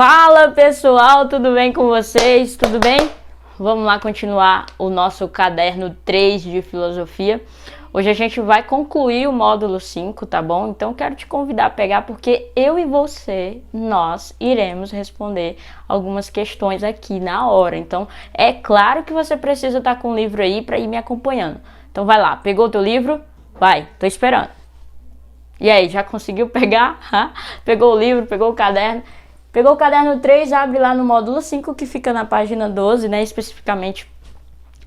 Fala pessoal, tudo bem com vocês? Tudo bem? Vamos lá continuar o nosso caderno 3 de filosofia. Hoje a gente vai concluir o módulo 5, tá bom? Então quero te convidar a pegar porque eu e você, nós iremos responder algumas questões aqui na hora. Então é claro que você precisa estar com o livro aí para ir me acompanhando. Então vai lá, pegou o teu livro? Vai, tô esperando. E aí, já conseguiu pegar? Pegou o livro, pegou o caderno? Pegou o caderno 3, abre lá no módulo 5, que fica na página 12, né? Especificamente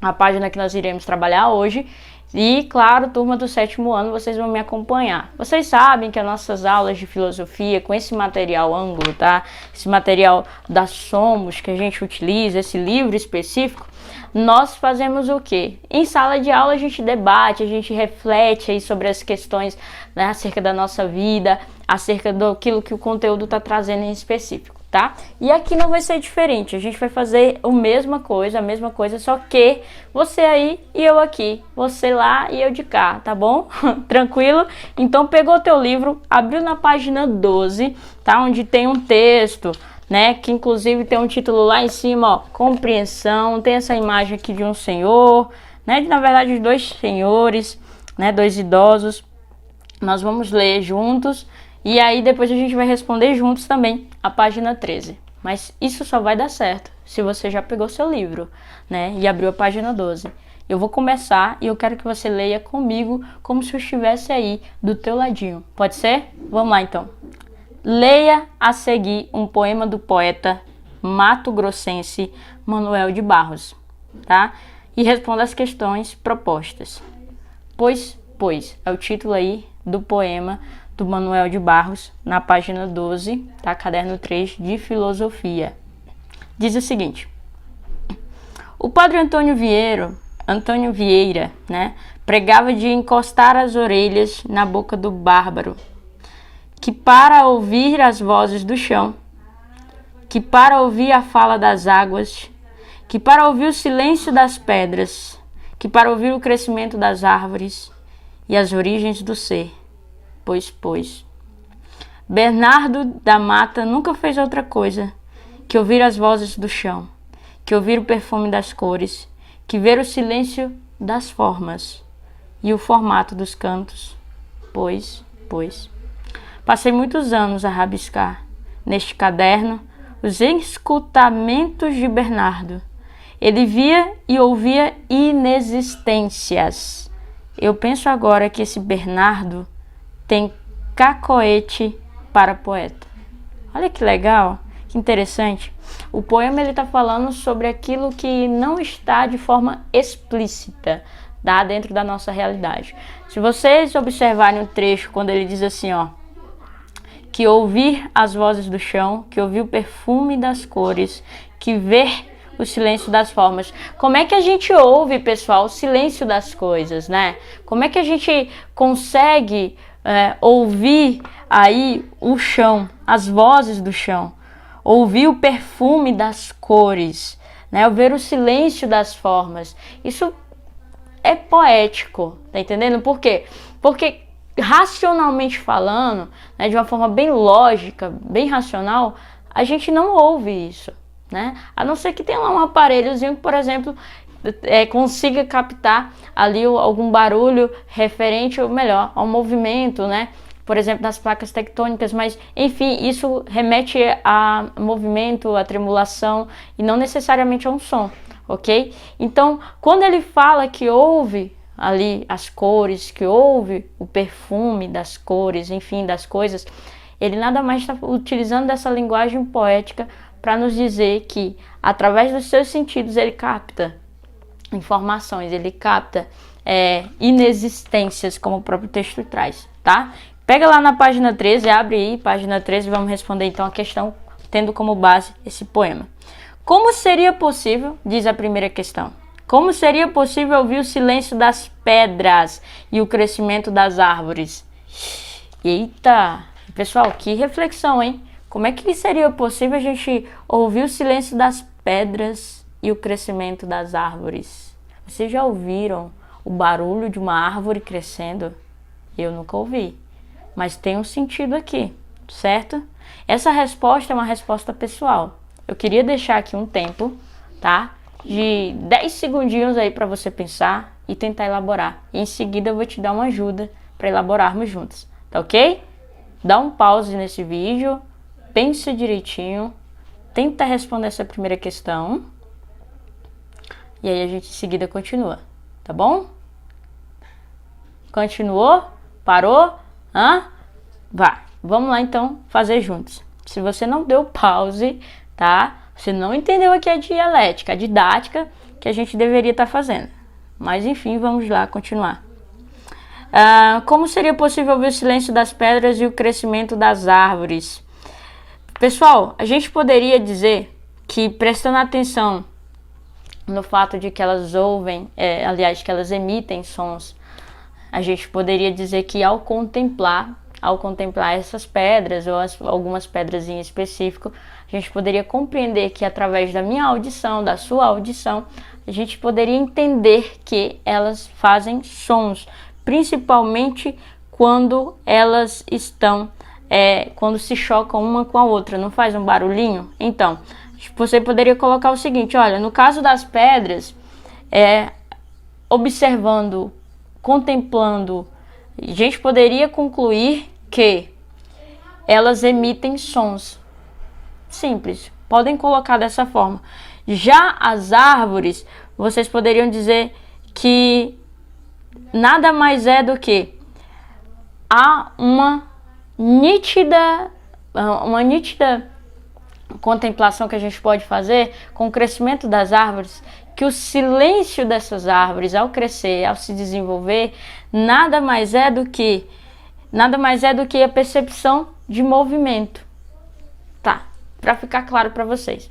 a página que nós iremos trabalhar hoje. E, claro, turma do 7º ano, vocês vão me acompanhar. Vocês sabem que as nossas aulas de filosofia, com esse material ângulo, tá? Esse material da Somos que a gente utiliza, esse livro específico, nós fazemos o quê? Em sala de aula a gente debate, a gente reflete aí sobre as questões, né, acerca da nossa vida, acerca daquilo que o conteúdo está trazendo em específico, tá? E aqui não vai ser diferente, a gente vai fazer a mesma coisa, só que você aí e eu aqui, você lá e eu de cá, tá bom? Tranquilo? Então pegou teu livro, abriu na página 12, tá? Onde tem um texto, né, que inclusive tem um título lá em cima, ó, compreensão, tem essa imagem aqui de um senhor, né, na verdade de dois senhores, né, dois idosos. Nós vamos ler juntos e aí depois a gente vai responder juntos também a página 13. Mas isso só vai dar certo se você já pegou seu livro, né, e abriu a página 12. Eu vou começar e eu quero que você leia comigo como se eu estivesse aí do teu ladinho. Pode ser? Vamos lá então. Leia a seguir um poema do poeta mato-grossense Manuel de Barros, tá? E responda as questões propostas. Pois, é o título aí do poema do Manuel de Barros, na página 12, tá? Caderno 3 de filosofia. Diz o seguinte: o padre Antônio Vieira, né, pregava de encostar as orelhas na boca do bárbaro, que para ouvir as vozes do chão, que para ouvir a fala das águas, que para ouvir o silêncio das pedras, que para ouvir o crescimento das árvores e as origens do ser. Pois. Bernardo da Mata nunca fez outra coisa que ouvir as vozes do chão, que ouvir o perfume das cores, que ver o silêncio das formas e o formato dos cantos. Pois. Passei muitos anos a rabiscar, neste caderno, os escutamentos de Bernardo. Ele via e ouvia inexistências. Eu penso agora que esse Bernardo tem cacoete para poeta. Olha que legal, que interessante. O poema ele está falando sobre aquilo que não está de forma explícita, tá, dentro da nossa realidade. Se vocês observarem o trecho, quando ele diz assim, ó, que ouvir as vozes do chão, que ouvir o perfume das cores, que ver o silêncio das formas. Como é que a gente ouve, pessoal, o silêncio das coisas, né? Como é que a gente consegue ouvir aí o chão, as vozes do chão, ouvir o perfume das cores, né? Ver o silêncio das formas. Isso é poético, tá entendendo? Por quê? Porque racionalmente falando, né, de uma forma bem lógica, bem racional, a gente não ouve isso, né? A não ser que tenha lá um aparelhozinho que, por exemplo, consiga captar ali algum barulho referente, ou melhor, ao movimento, né? Por exemplo, das placas tectônicas, mas enfim, isso remete a movimento, a tremulação e não necessariamente a um som, ok? Então, quando ele fala que ouve ali as cores, que ouve o perfume das cores, enfim, das coisas, ele nada mais está utilizando dessa linguagem poética para nos dizer que, através dos seus sentidos, ele capta informações, ele capta inexistências, como o próprio texto traz, tá? Pega lá na página 13, abre aí, página 13, vamos responder então a questão, tendo como base esse poema. Como seria possível, diz a primeira questão, como seria possível ouvir o silêncio das pedras e o crescimento das árvores? Eita! Pessoal, que reflexão, hein? Como é que seria possível a gente ouvir o silêncio das pedras e o crescimento das árvores? Vocês já ouviram o barulho de uma árvore crescendo? Eu nunca ouvi, mas tem um sentido aqui, certo? Essa resposta é uma resposta pessoal. Eu queria deixar aqui um tempo, tá? De 10 segundinhos aí para você pensar e tentar elaborar. E em seguida eu vou te dar uma ajuda para elaborarmos juntos, tá ok? Dá um pause nesse vídeo, pensa direitinho, tenta responder essa primeira questão e aí a gente em seguida continua, tá bom? Continuou? Parou? Vai, vamos lá então fazer juntos. Se você não deu pause, tá? Você não entendeu aqui a dialética, a didática que a gente deveria estar fazendo. Mas enfim, vamos lá continuar. Como seria possível ver o silêncio das pedras e o crescimento das árvores? Pessoal, a gente poderia dizer que, prestando atenção no fato de que elas ouvem, aliás, que elas emitem sons, a gente poderia dizer que ao contemplar essas pedras ou algumas pedras em específico, a gente poderia compreender que através da minha audição, da sua audição, a gente poderia entender que elas fazem sons, principalmente quando elas estão, quando se chocam uma com a outra, não faz um barulhinho? Então, você poderia colocar o seguinte, olha, no caso das pedras, observando, contemplando, a gente poderia concluir que elas emitem sons. Simples, podem colocar dessa forma. Já as árvores, vocês poderiam dizer que nada mais é do que há uma nítida contemplação que a gente pode fazer com o crescimento das árvores, que o silêncio dessas árvores ao crescer, ao se desenvolver, nada mais é do que a percepção de movimento. Tá, para ficar claro para vocês.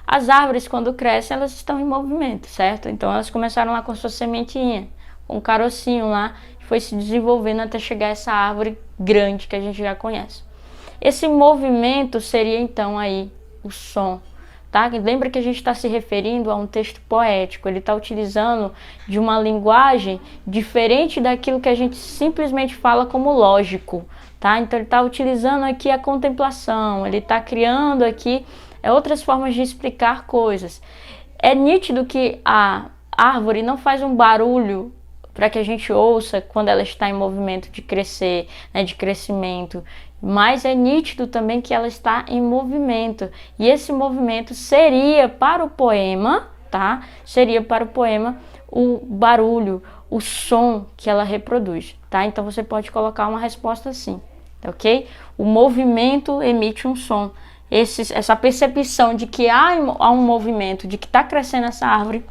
As árvores, quando crescem, elas estão em movimento, certo? Então elas começaram lá com sua sementinha, com um carocinho lá, foi se desenvolvendo até chegar a essa árvore grande que a gente já conhece. Esse movimento seria então aí o som, tá? Lembra que a gente está se referindo a um texto poético, ele está utilizando de uma linguagem diferente daquilo que a gente simplesmente fala como lógico, tá? Então ele está utilizando aqui a contemplação, ele está criando aqui outras formas de explicar coisas. É nítido que a árvore não faz um barulho para que a gente ouça quando ela está em movimento de crescer, né, de crescimento, mas é nítido também que ela está em movimento, e esse movimento seria para o poema, tá? Seria para o poema o barulho, o som que ela reproduz, tá? Então você pode colocar uma resposta assim, ok? O movimento emite um som. Essa percepção de que há um movimento, de que está crescendo essa árvore,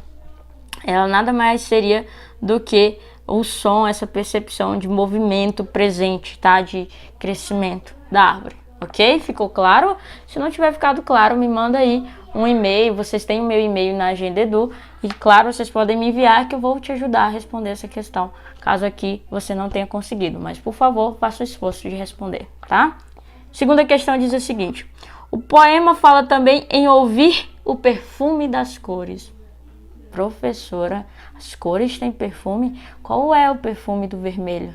ela nada mais seria do que o som, essa percepção de movimento presente, tá? De crescimento da árvore, ok? Ficou claro? Se não tiver ficado claro, me manda aí um e-mail, vocês têm o meu e-mail na Agenda Edu, e claro, vocês podem me enviar que eu vou te ajudar a responder essa questão, caso aqui você não tenha conseguido, mas por favor, faça o esforço de responder, tá? Segunda questão diz o seguinte: o poema fala também em ouvir o perfume das cores. Professora, as cores têm perfume? Qual é o perfume do vermelho?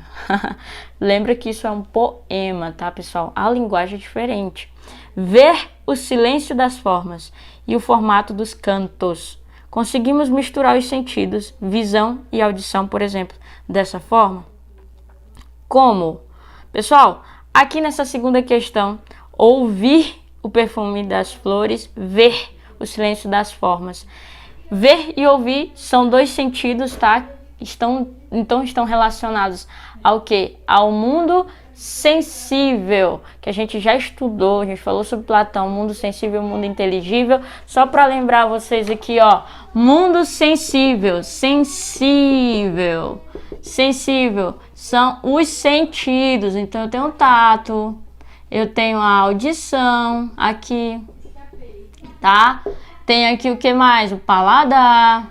Lembra que isso é um poema, tá, pessoal? A linguagem é diferente. Ver o silêncio das formas e o formato dos cantos. Conseguimos misturar os sentidos, visão e audição, por exemplo, dessa forma? Como? Pessoal, aqui nessa segunda questão, ouvir o perfume das flores, ver o silêncio das formas. Ver e ouvir são dois sentidos, tá? Então estão relacionados ao quê? Ao mundo sensível, que a gente já estudou, a gente falou sobre Platão, mundo sensível, mundo inteligível. Só para lembrar vocês aqui, ó, mundo sensível são os sentidos. Então eu tenho o tato, eu tenho a audição aqui, tá? Tem aqui o que mais? O paladar,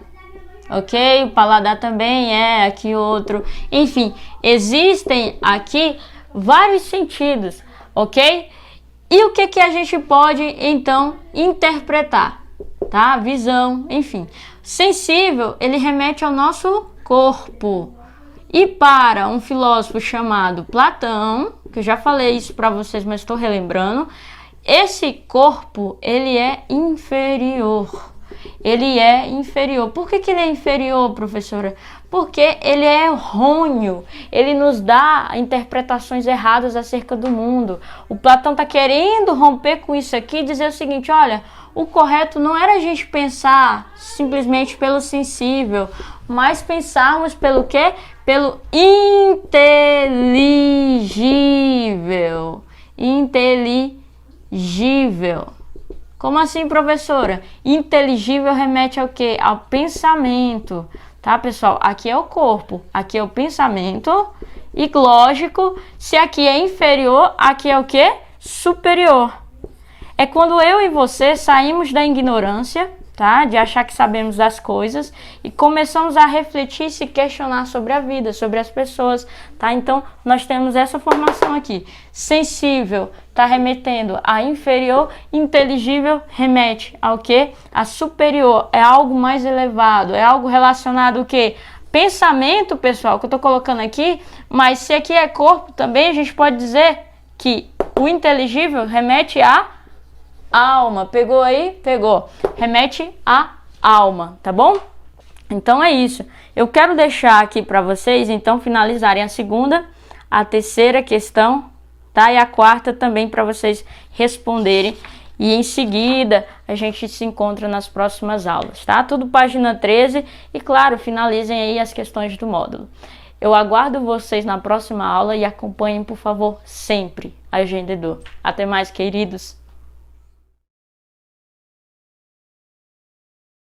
ok? O paladar também é aqui outro. Enfim, existem aqui vários sentidos, ok? E o que a gente pode, então, interpretar, tá? Visão, enfim. Sensível, ele remete ao nosso corpo. E para um filósofo chamado Platão, que eu já falei isso para vocês, mas estou relembrando, esse corpo, ele é inferior. Ele é inferior. Por que ele é inferior, professora? Porque ele é errôneo. Ele nos dá interpretações erradas acerca do mundo. O Platão está querendo romper com isso aqui e dizer o seguinte, olha, o correto não era a gente pensar simplesmente pelo sensível, mas pensarmos pelo quê? Pelo inteligível. Inteligível. Como assim, professora? Inteligível remete ao quê? Ao pensamento, tá, pessoal? Aqui é o corpo, aqui é o pensamento. E lógico, se aqui é inferior, aqui é o quê? Superior. É quando eu e você saímos da ignorância, tá? De achar que sabemos das coisas e começamos a refletir e se questionar sobre a vida, sobre as pessoas, tá? Então, nós temos essa formação aqui. Sensível está remetendo a inferior, inteligível remete ao quê? A superior, é algo mais elevado, é algo relacionado ao quê? Pensamento, pessoal, que eu tô colocando aqui, mas se aqui é corpo também, a gente pode dizer que o inteligível remete a alma. Pegou aí? Pegou. Remete à alma, tá bom? Então é isso. Eu quero deixar aqui para vocês, então, finalizarem a segunda, a terceira questão, tá? E a quarta também para vocês responderem. E em seguida, a gente se encontra nas próximas aulas, tá? Tudo página 13 e, claro, finalizem aí as questões do módulo. Eu aguardo vocês na próxima aula e acompanhem, por favor, sempre a Agenda Edu. Até mais, queridos!